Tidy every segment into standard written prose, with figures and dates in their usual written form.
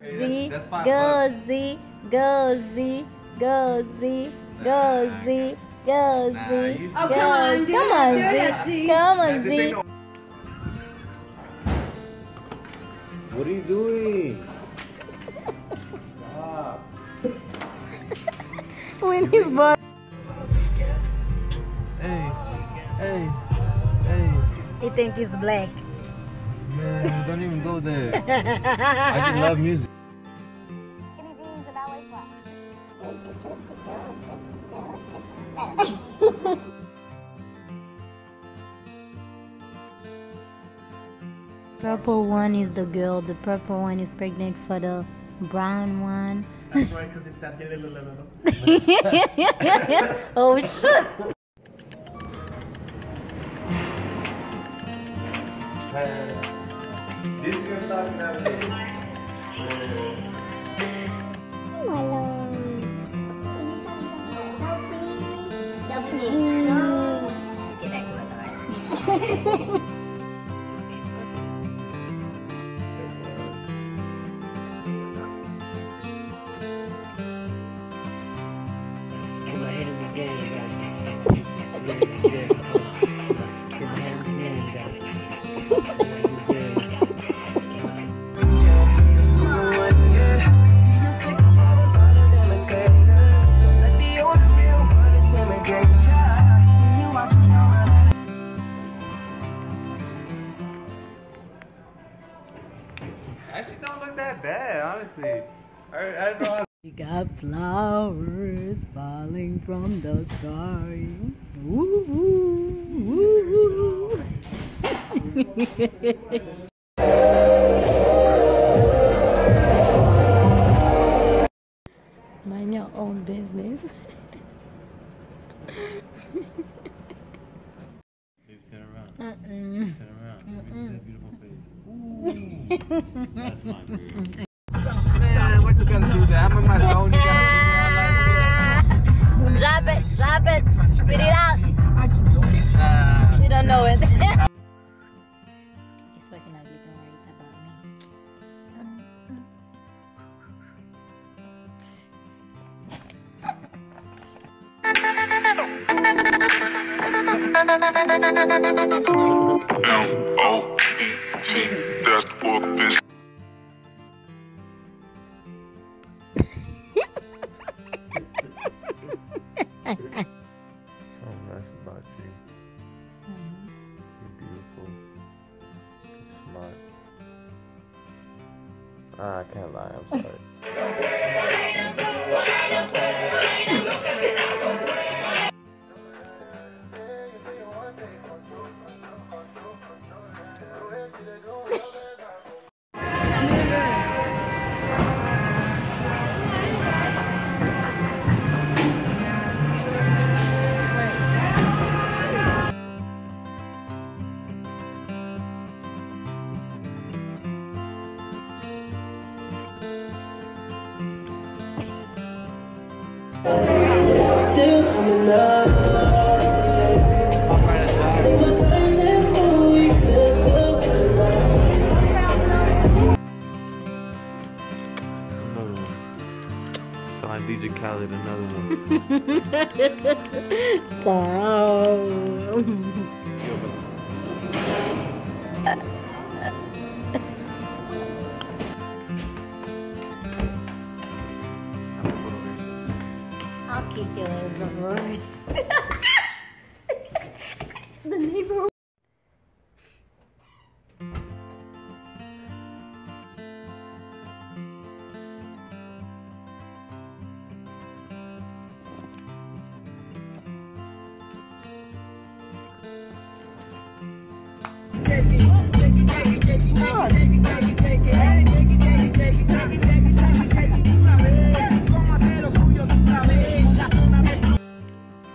Z, go Z, go Z, go Z, go Z, go Z. Oh, come on, Z, come on Z. What are you doing? Stop. When he's born. Hey, hey, hey. He think he's black. Man, don't even go there. I just love music. Purple one is the girl, the purple one is pregnant for the brown one. That's right, because it's at the little. Oh shit! This is gonna stop now. Actually, don't look that bad, honestly. I don't know how. We got flowers falling from the sky. Woo, woo, woo. Mind your own business. Baby, turn around. Turn around. Let me see that beautiful face. Ooh. That's my girl. Man, what you gonna do there? I'm in my zone. You gotta Drop it, spit it out. You don't know it. It's fucking ugly, don't worry, it's about me. M-O-E-T, that's the book, bitch. So nice about you. You're beautiful. You're smart. I can't lie, I'm sorry. Still coming up. Take my kindness for weakness. Still coming up. Another one. Find DJ Khaled, another one. Wow. I'll kick your ass over. The neighbor.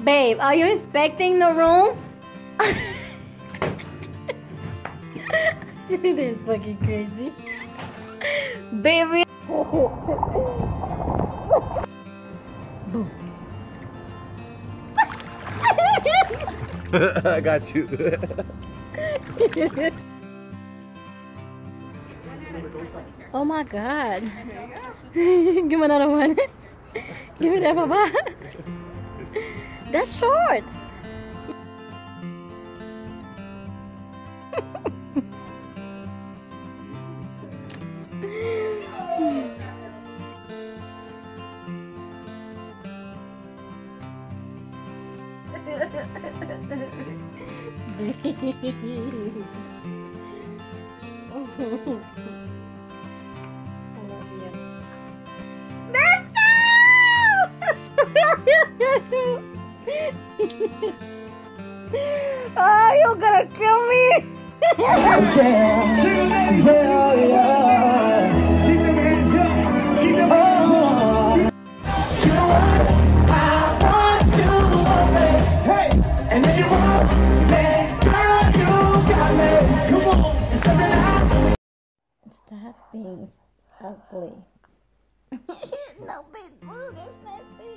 Babe, are you inspecting the room? It is fucking crazy. Baby. Boom. I got you. Oh my God. Give me another one. Give me that, Papa. That's short. Oh, you're gonna kill me. Stop being ugly. No, big boo, that's nasty.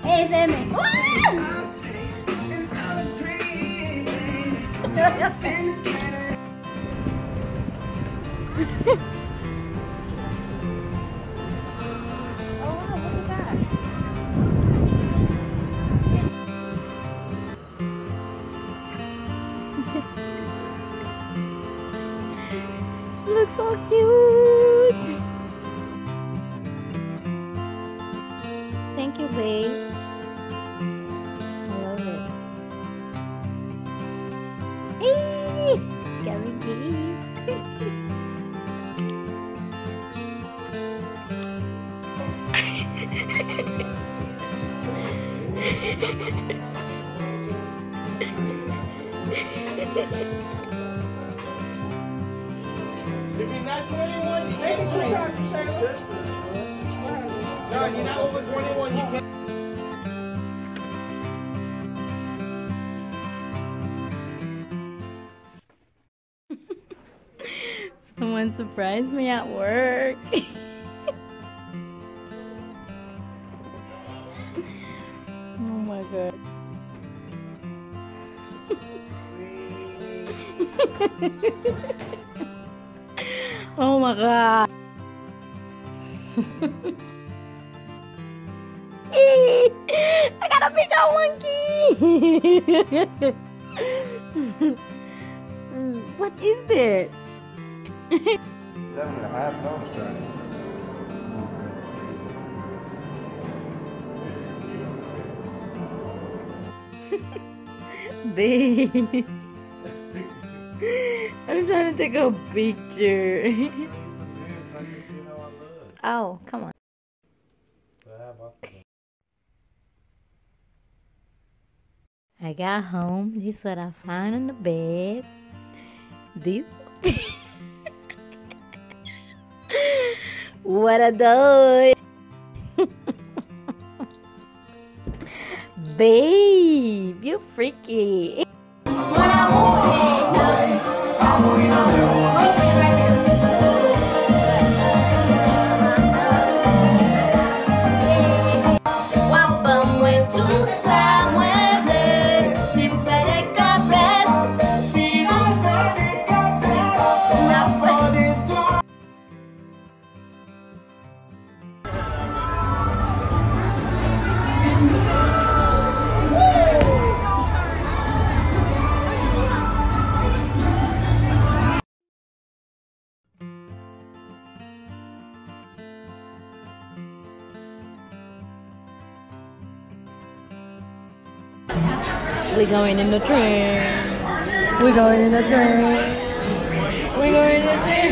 Hey, Sammy. Looks so cute. Thank you, babe. I love it. Hey, Gary If you're not 21, you can't do it. No, you're not over 21, you can't. Someone surprised me at work. Oh my God. Oh my God. I got a big old monkey. What is that? 11.5 nose turn. Babe. I'm trying to take a picture. Oh, come on. I got home. This is what I found on the bed. This. What a doy. Babe, you freaky. We're going in the train. We're going in the train. We're going in the train.